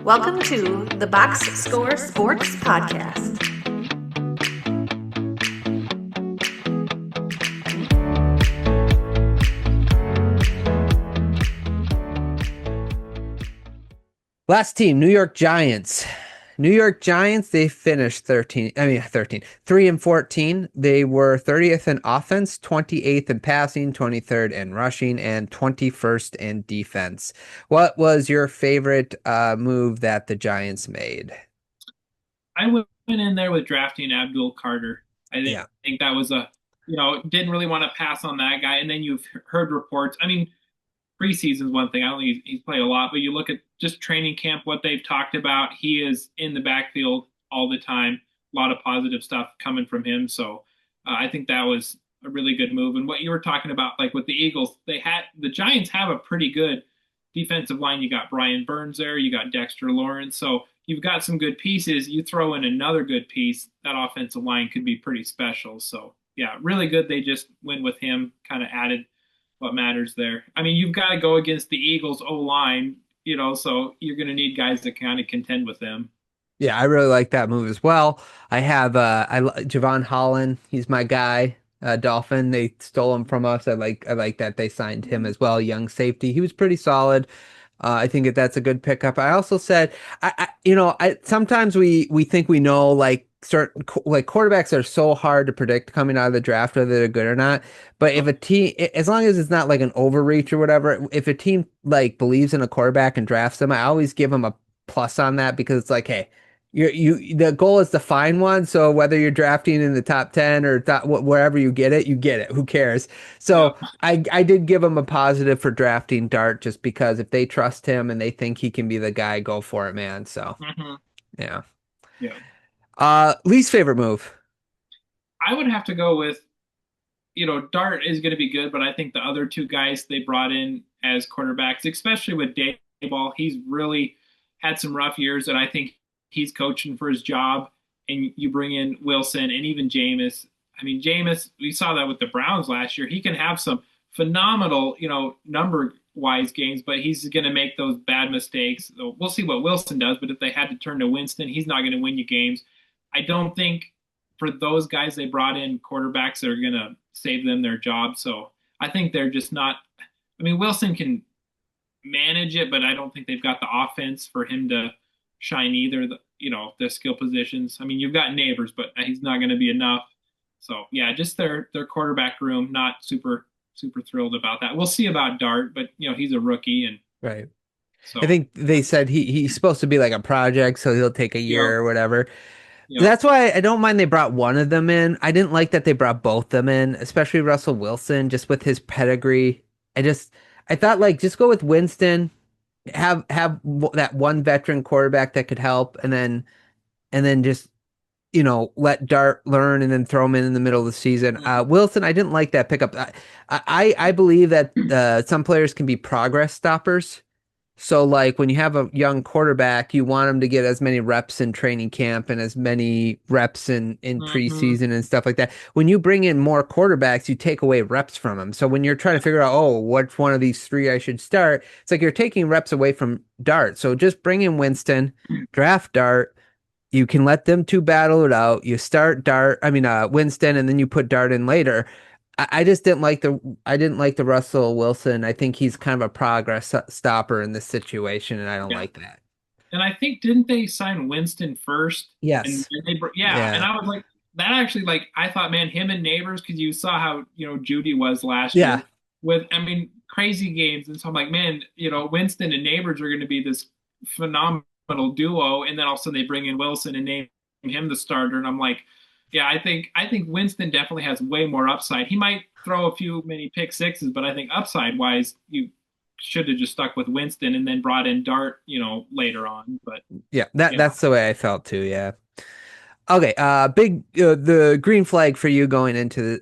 Welcome to the Box Score Sports Podcast. Last team, New York Giants. New York Giants, they finished 3 and 14. They were 30th in offense, 28th in passing, 23rd in rushing, and 21st in defense. What was your favorite move that the Giants made? I went in there with drafting Abdul Carter. I Yeah. think that was didn't really want to pass on that guy. And then you've heard reports. I mean, preseason is one thing. I don't think he's played a lot, but you look at just training camp, what they've talked about. He is in the backfield all the time. A lot of positive stuff coming from him. So I think that was a really good move. And what you were talking about, like with the Eagles, the Giants have a pretty good defensive line. You got Brian Burns there, you got Dexter Lawrence. So you've got some good pieces. You throw in another good piece, that offensive line could be pretty special. So yeah, really good. They just went with him, kind of added what matters there. I mean, you've got to go against the Eagles O line, so you're going to need guys that kind of contend with them. Yeah, I really like that move as well. I have Javon Holland. He's my guy. Dolphin. They stole him from us. I like that they signed him as well. Young safety. He was pretty solid. I think that's a good pickup. I also said, I sometimes we think we know like certain like quarterbacks are so hard to predict coming out of the draft whether they're good or not. But if a team, as long as it's not like an overreach or whatever, if a team like believes in a quarterback and drafts them, I always give them a plus on that because it's like, hey, the goal is to find one. So whether you're drafting in the top 10 or wherever you get it, you get it. Who cares? Yeah. So I did give him a positive for drafting Dart just because if they trust him and they think he can be the guy, go for it, man. So Hmm. yeah. Yeah. Least favorite move. I would have to go with, Dart is going to be good, but I think the other two guys they brought in as quarterbacks, especially with Dayball, he's really had some rough years, and I think he's coaching for his job. And you bring in Wilson and even Jameis. I mean, Jameis, we saw that with the Browns last year. He can have some phenomenal, number wise games, but he's going to make those bad mistakes. So we'll see what Wilson does, but if they had to turn to Winston, he's not going to win you games. I don't think for those guys they brought in quarterbacks that are going to save them their job. So I think they're just not. I mean, Wilson can manage it, but I don't think they've got the offense for him to shine either. The skill positions. I mean, you've got Neighbors, but he's not going to be enough. So yeah, just their quarterback room. Not super thrilled about that. We'll see about Dart, but he's a rookie, and Right. I so think they said he's supposed to be like a project, so he'll take a yep, year or whatever. yep. That's why I don't mind they brought one of them in. I didn't like that they brought both them in, especially Russell Wilson, just with his pedigree. I thought like just go with Winston, have that one veteran quarterback that could help, and then just let Dart learn and then throw him in the middle of the season. Wilson, I didn't like that pickup. I believe that some players can be progress stoppers. So like when you have a young quarterback, you want him to get as many reps in training camp and as many reps in Mm-hmm. preseason and stuff like that. When you bring in more quarterbacks, you take away reps from them. So when you're trying to figure out, oh, which one of these three I should start, it's like you're taking reps away from Dart. So just bring in Winston, draft Dart. You can let them two battle it out. You start Winston, and then you put Dart in later. I just didn't like the Russell Wilson. I think he's kind of a progress stopper in this situation, and I don't Yeah. like that. And I think didn't they sign Winston first? And Yes. yeah, and Yeah. I was like that actually like I thought, man, him and Neighbors because you saw how Judy was last Yeah. year with I mean crazy games, and so I'm like, man, Winston and Neighbors are going to be this phenomenal duo, and then also they bring in Wilson and name him the starter, and I'm like, yeah, I think Winston definitely has way more upside. He might throw a few many pick sixes, but I think upside wise, you should have just stuck with Winston and then brought in Dart, later on. But Yeah. That yeah, that's the way I felt too. Yeah. Okay. The green flag for you going into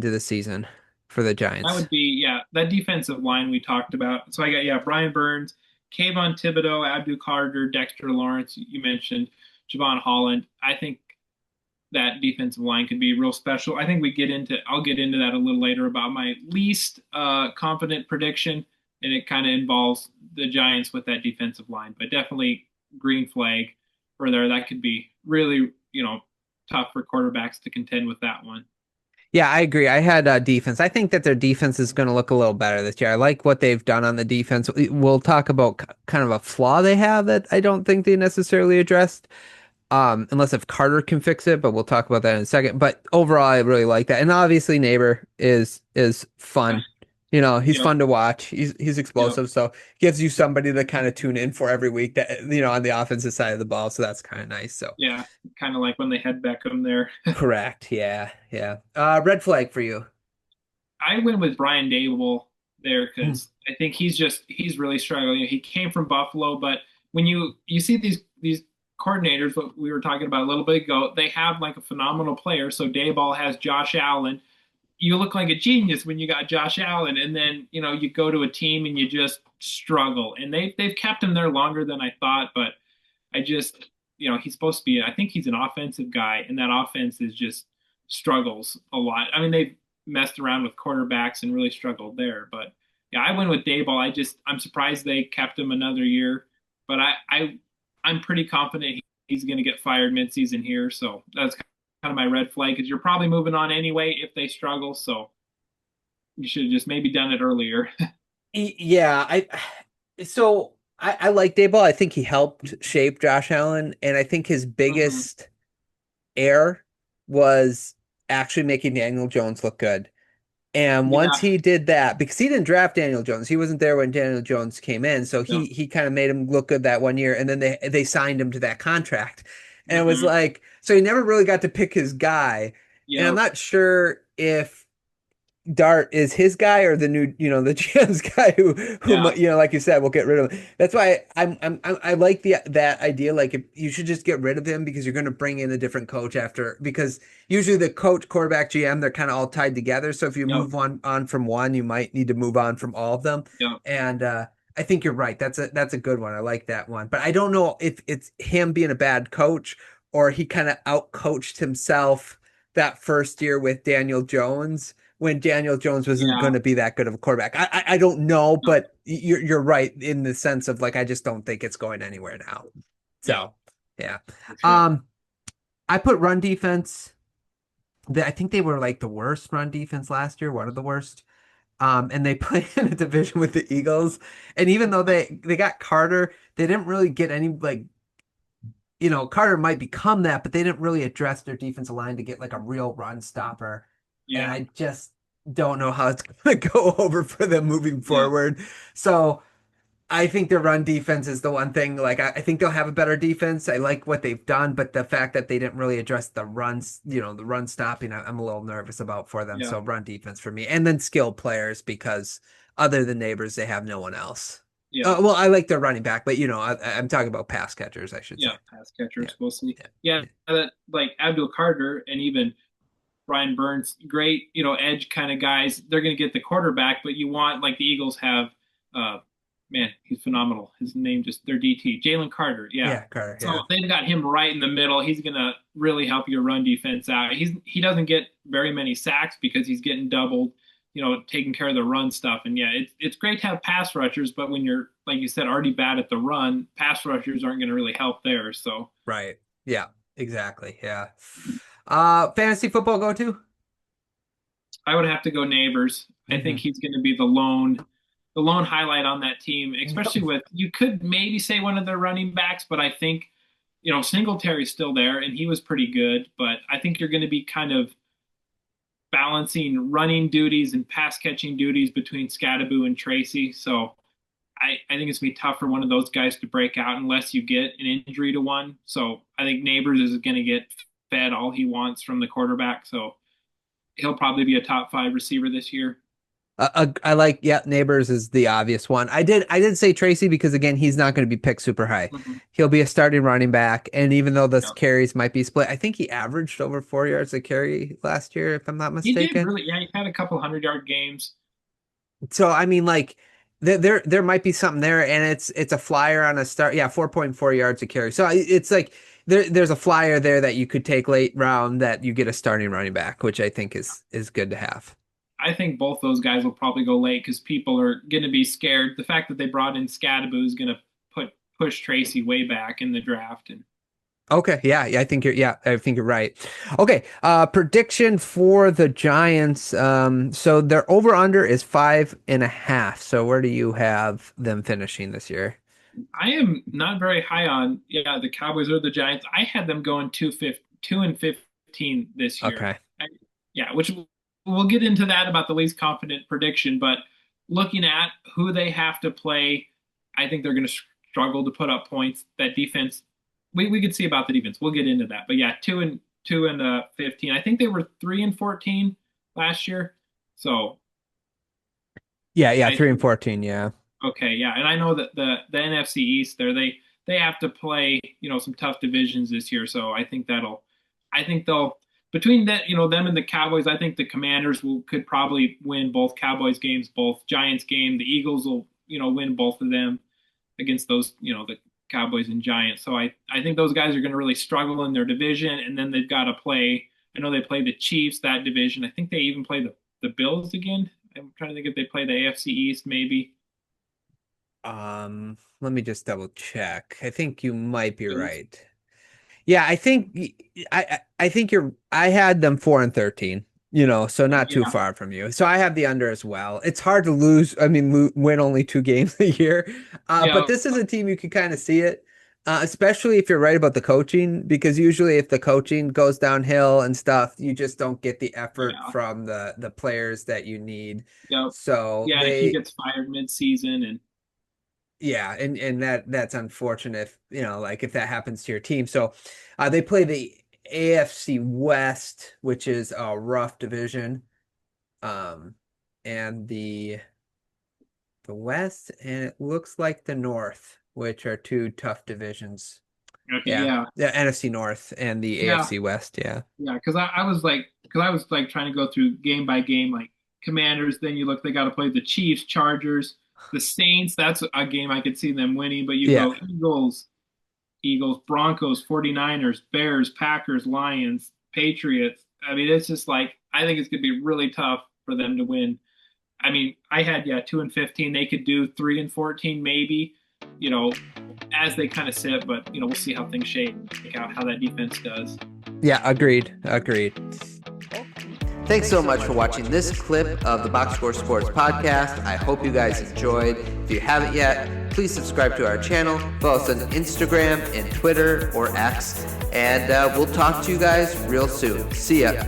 the season for the that Giants. would be that defensive line we talked about. So I got Brian Burns, Kayvon Thibodeau, Abdul Carter, Dexter Lawrence. You mentioned Javon Holland. I think that defensive line could be real special. I think I'll get into that a little later about my least confident prediction, and it kind of involves the Giants with that defensive line. But definitely green flag for there. That could be really, tough for quarterbacks to contend with that one. Yeah, I agree. I had defense. I think that their defense is going to look a little better this year. I like what they've done on the defense. We'll talk about kind of a flaw they have that I don't think they necessarily addressed. Unless if Carter can fix it, but we'll talk about that in a second. But overall, I really like that. And obviously, Neighbor is fun. You know, he's Yep. fun to watch. He's Yep. explosive, so gives you somebody to kind of tune in for every week that on the offensive side of the ball. So that's kind of nice. So Yeah. Kind of like when they had Beckham there. correct. Yeah, yeah. Red flag for you. I went with Brian Dable there Hmm. because I think he's really struggling. He came from Buffalo, but when you see these coordinators, what we were talking about a little bit ago, they have like a phenomenal player. So Dayball has Josh Allen. You look like a genius when you got Josh Allen, and then you go to a team and you just struggle. And they've kept him there longer than I thought, but I just he's supposed to be. I think he's an offensive guy, and that offense is just struggles a lot. I mean, they've messed around with quarterbacks and really struggled there, but yeah, I went with Dayball. I'm surprised they kept him another year, but I'm pretty confident he's going to get fired midseason here. So that's kind of my red flag because you're probably moving on anyway if they struggle. So you should have just maybe done it earlier. Yeah, I like Dayball. I think he helped shape Josh Allen, and I think his Hmm. biggest error was actually making Daniel Jones look good. And once Yeah. he did that, because he didn't draft Daniel Jones, he wasn't there when Daniel Jones came in, so Yeah. he kind of made him look good that one year, and then they signed him to that contract, and it was Hmm. like so he never really got to pick his guy, and I'm Yeah. not sure if Dart is his guy or the new, the GM's guy Yeah. like you said, we'll get rid of him. That's why I like that idea. Like, if you should just get rid of him because you're going to bring in a different coach after, because usually the coach, quarterback, GM, they're kind of all tied together. So if you Yep. move on from one, you might need to move on from all of them. Yep. And I think you're right. That's a good one. I like that one. But I don't know if it's him being a bad coach or he kind of out coached himself that first year with Daniel Jones when Daniel Jones wasn't Yeah. going to be that good of a quarterback. I don't know, Yep. but you're right in the sense of like I just don't think it's going anywhere now. Yeah. So yeah. For sure. Um I put run defense. I think they were like the worst run defense last year, one of the worst. And they played in a division with the Eagles. And even though they got Carter, they didn't really get any like Carter might become that, but they didn't really address their defensive line to get like a real run stopper. And Yeah. I just don't know how it's going to go over for them moving Yeah. forward. So I think their run defense is the one thing. Like, I think they'll have a better defense. I like what they've done, but the fact that they didn't really address the runs, the run stopping, I'm a little nervous about for them. Yeah. So run defense for me. And then skilled players because other than neighbors, they have no one else. Yeah. Well, I like their running back, but I'm talking about pass catchers, I should Yeah. say. Pass catchers Yeah. mostly. Yeah. Yeah. Yeah. That, like Abdul Carter and even Brian Burns, great, edge kind of guys. They're going to get the quarterback, but you want like the Eagles have, uh, man, he's phenomenal. His name just their DT, Jalen Carter. Yeah. Yeah, Carter. So Yeah. they've got him right in the middle. He's going to really help your run defense out. He doesn't get very many sacks because he's getting doubled, taking care of the run stuff. And yeah, it's great to have pass rushers, but when you're like you said already bad at the run, pass rushers aren't going to really help there. So Right. Yeah, exactly. Yeah. Fantasy football go to? I would have to go Neighbors. I think Hmm. he's going to be the lone highlight on that team, especially Yep. with you could maybe say one of their running backs, but I think Singletary's still there and he was pretty good, but I think you're going to be kind of balancing running duties and pass catching duties between Scadaboo and Tracy. So I think it's gonna be tough for one of those guys to break out unless you get an injury to one. So I think Neighbors is going to get fed all he wants from the quarterback. So he'll probably be a top five receiver this year. I like, yeah, Neighbors is the obvious one. I did say Tracy because again, he's not going to be picked super high. Mhm. He'll be a starting running back, and even though the Yeah. carries might be split, I think he averaged over 4 yards a carry last year, if I'm not He did mistaken. really, yeah. He had a couple 100-yard games. So I mean, like there might be something there, and it's a flyer on a start. Yeah, 4.4 yards a carry. So it's like there's a flyer there that you could take late round that you get a starting running back, which I think is good to have. I think both those guys will probably go late because people are going to be scared. The fact that they brought in Scadaboo is going to put pushed Tracy way back in the draft. And Okay, I think you're right. Okay, prediction for the Giants. So their over under is 5.5. So where do you have them finishing this year? I am not very high on the Cowboys or the Giants. I had them going 2-15 this year. Okay. Which we'll get into that about the least confident prediction. But looking at who they have to play, I think they're going to struggle to put up points. That defense, we could see about the defense. We'll get into that. But yeah, 2-15. I think they were 3-14 last year. So Yeah, I 3-14. Yeah. Okay, yeah, and I know that the NFC East there they have to play some tough divisions this year, so I think they'll between that them and the Cowboys, I think the Commanders could probably win both Cowboys games, both Giants game. The Eagles will win both of them against those the Cowboys and Giants. So I think those guys are going to really struggle in their division, and then they've got to play. I know they play the Chiefs that division. I think they even play the Bills again. I'm trying to think if they play the AFC East maybe. Let me just double check. I think you might be right. Yeah, I think I had them 4-13, so not too far from you. So I have the under as well. It's hard to lose. I mean, win only 2 games a year. But this is a team you can kind of see it, especially if you're right about the coaching, because usually if the coaching goes downhill and stuff, you just don't get the effort from the players that you need. Yep. So if he gets fired mid-season and yeah, and that's unfortunate, like if that happens to your team. So they play the AFC West, which is a rough division. And the West, and it looks like the North, which are 2 tough divisions. Okay, yeah. The NFC North and the AFC West, yeah. Yeah, because I was trying to go through game by game, like Commanders, then you look, they got to play the Chiefs, Chargers, the Saints. That's a game I could see them winning, but you go Eagles, Broncos, 49ers, Bears, Packers, Lions, Patriots. I mean, it's just like, I think it's going to be really tough for them to win. I mean, I had 2-15. They could do 3-14 maybe, as they kind of sit, but we'll see how things shake out, how that defense does. Yeah, agreed. Thanks so much for watching this clip of the Box Score Sports Podcast. I hope you guys enjoyed. If you haven't yet, please subscribe to our channel. Follow us on Instagram and Twitter or X. And we'll talk to you guys real soon. See ya.